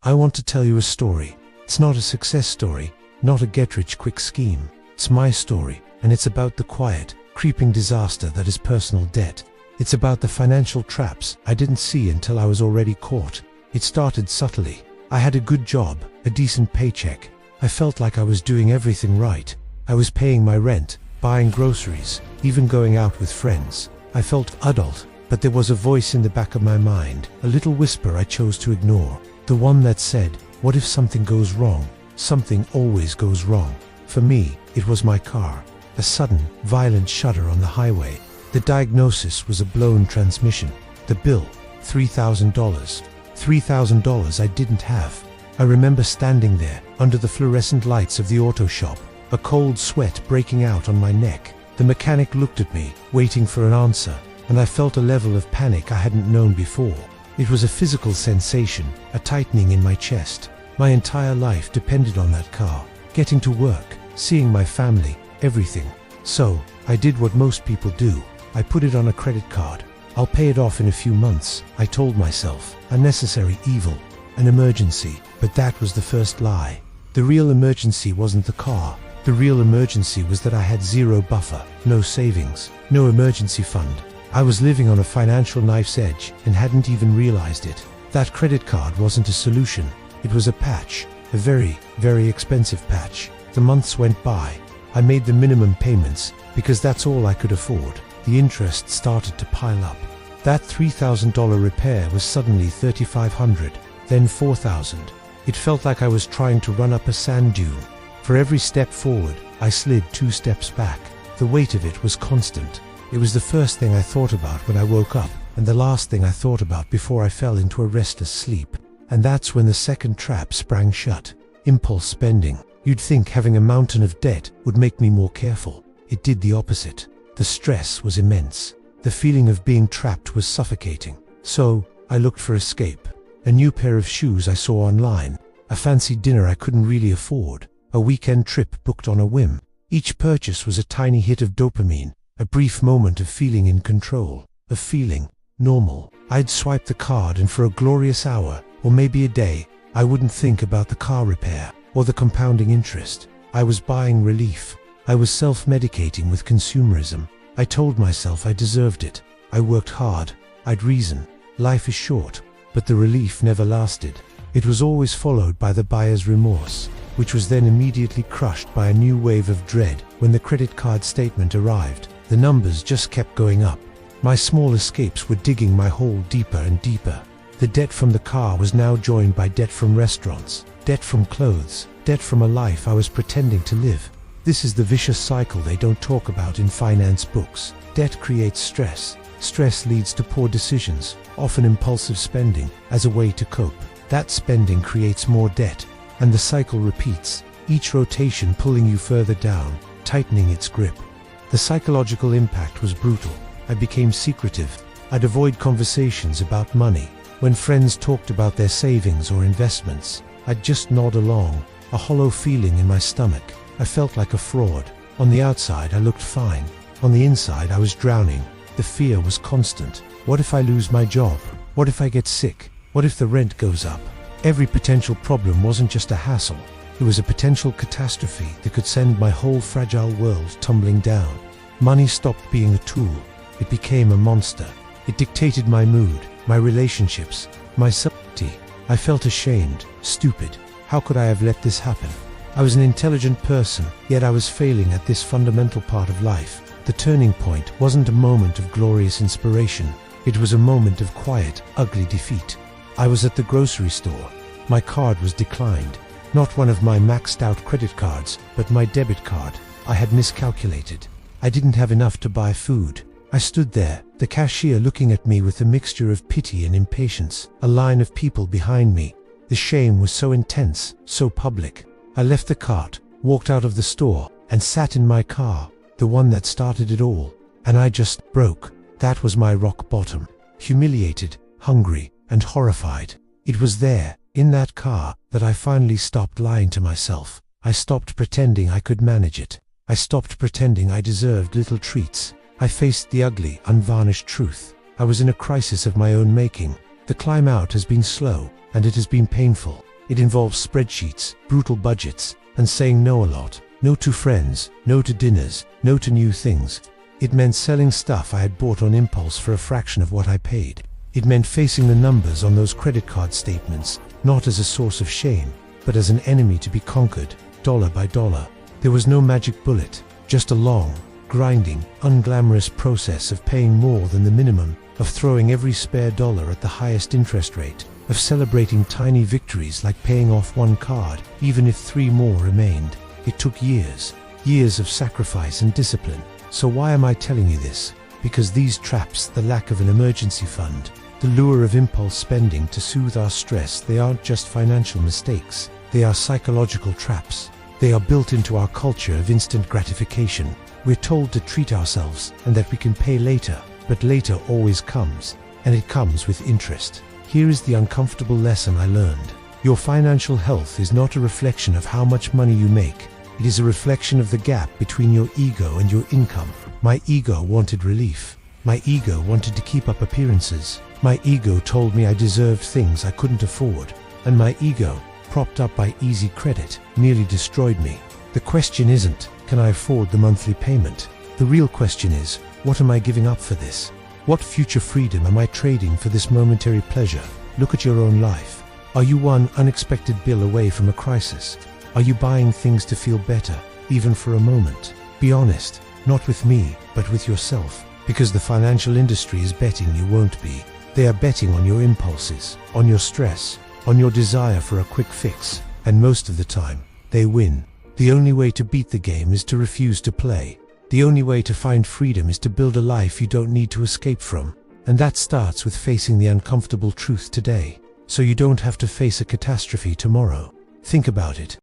I want to tell you a story. It's not a success story, not a get-rich-quick scheme. It's my story, and it's about the quiet, creeping disaster that is personal debt. It's about the financial traps I didn't see until I was already caught. It started subtly. I had a good job, a decent paycheck. I felt like I was doing everything right. I was paying my rent, buying groceries, even going out with friends. I felt adult, but there was a voice in the back of my mind, a little whisper I chose to ignore. The one that said, what if something goes wrong? Something always goes wrong. For me, it was my car. A sudden, violent shudder on the highway. The diagnosis was a blown transmission. The bill, $3,000. $3,000 I didn't have. I remember standing there, under the fluorescent lights of the auto shop, a cold sweat breaking out on my neck. The mechanic looked at me, waiting for an answer, and I felt a level of panic I hadn't known before. It was a physical sensation, a tightening in my chest. My entire life depended on that car. Getting to work, seeing my family, everything. So, I did what most people do. I put it on a credit card. I'll pay it off in a few months, I told myself. A necessary evil. An emergency. But that was the first lie. The real emergency wasn't the car. The real emergency was that I had zero buffer, no savings, no emergency fund. I was living on a financial knife's edge and hadn't even realized it. That credit card wasn't a solution. It was a patch, a very, very expensive patch. The months went by. I made the minimum payments because that's all I could afford. The interest started to pile up. That $3,000 repair was suddenly $3,500, then $4,000. It felt like I was trying to run up a sand dune. For every step forward, I slid 2 steps back. The weight of it was constant. It was the first thing I thought about when I woke up, and the last thing I thought about before I fell into a restless sleep. And that's when the second trap sprang shut. Impulse spending. You'd think having a mountain of debt would make me more careful. It did the opposite. The stress was immense. The feeling of being trapped was suffocating. So, I looked for escape. A new pair of shoes I saw online. A fancy dinner I couldn't really afford. A weekend trip booked on a whim. Each purchase was a tiny hit of dopamine. A brief moment of feeling in control. Of feeling normal. I'd swipe the card and for a glorious hour, or maybe a day, I wouldn't think about the car repair, or the compounding interest. I was buying relief. I was self-medicating with consumerism. I told myself I deserved it. I worked hard. I'd reason. Life is short. But the relief never lasted. It was always followed by the buyer's remorse, which was then immediately crushed by a new wave of dread when the credit card statement arrived. The numbers just kept going up. My small escapes were digging my hole deeper and deeper. The debt from the car was now joined by debt from restaurants, debt from clothes, debt from a life I was pretending to live. This is the vicious cycle they don't talk about in finance books. Debt creates stress. Stress leads to poor decisions, often impulsive spending, as a way to cope. That spending creates more debt, and the cycle repeats, each rotation pulling you further down, tightening its grip. The psychological impact was brutal. I became secretive. I'd avoid conversations about money. When friends talked about their savings or investments, I'd just nod along, a hollow feeling in my stomach. I felt like a fraud. On the outside, I looked fine. On the inside, I was drowning. The fear was constant. What if I lose my job? What if I get sick? What if the rent goes up? Every potential problem wasn't just a hassle. It was a potential catastrophe that could send my whole fragile world tumbling down. Money stopped being a tool. It became a monster. It dictated my mood, my relationships, my self-esteem. I felt ashamed, stupid. How could I have let this happen? I was an intelligent person, yet I was failing at this fundamental part of life. The turning point wasn't a moment of glorious inspiration. It was a moment of quiet, ugly defeat. I was at the grocery store. My card was declined. Not one of my maxed out credit cards, but my debit card. I had miscalculated. I didn't have enough to buy food. I stood there, the cashier looking at me with a mixture of pity and impatience, a line of people behind me. The shame was so intense, so public. I left the cart, walked out of the store, and sat in my car, the one that started it all. And I just broke. That was my rock bottom. Humiliated, hungry, and horrified. It was there, in that car, that I finally stopped lying to myself. I stopped pretending I could manage it. I stopped pretending I deserved little treats. I faced the ugly, unvarnished truth. I was in a crisis of my own making. The climb out has been slow, and it has been painful. It involves spreadsheets, brutal budgets, and saying no a lot. No to friends, no to dinners, no to new things. It meant selling stuff I had bought on impulse for a fraction of what I paid. It meant facing the numbers on those credit card statements, not as a source of shame, but as an enemy to be conquered, dollar by dollar. There was no magic bullet, just a long, grinding, unglamorous process of paying more than the minimum, of throwing every spare dollar at the highest interest rate, of celebrating tiny victories like paying off one card, even if 3 more remained. It took years, years of sacrifice and discipline. So why am I telling you this? Because these traps, the lack of an emergency fund, the lure of impulse spending to soothe our stress, they aren't just financial mistakes. They are psychological traps. They are built into our culture of instant gratification. We're told to treat ourselves and that we can pay later, but later always comes, and it comes with interest. Here is the uncomfortable lesson I learned. Your financial health is not a reflection of how much money you make. It is a reflection of the gap between your ego and your income. My ego wanted relief. My ego wanted to keep up appearances. My ego told me I deserved things I couldn't afford. And my ego, propped up by easy credit, nearly destroyed me. The question isn't, can I afford the monthly payment? The real question is, what am I giving up for this? What future freedom am I trading for this momentary pleasure? Look at your own life. Are you one unexpected bill away from a crisis? Are you buying things to feel better, even for a moment? Be honest, not with me, but with yourself, because the financial industry is betting you won't be. They are betting on your impulses, on your stress, on your desire for a quick fix, and most of the time, they win. The only way to beat the game is to refuse to play. The only way to find freedom is to build a life you don't need to escape from. And that starts with facing the uncomfortable truth today, so you don't have to face a catastrophe tomorrow. Think about it.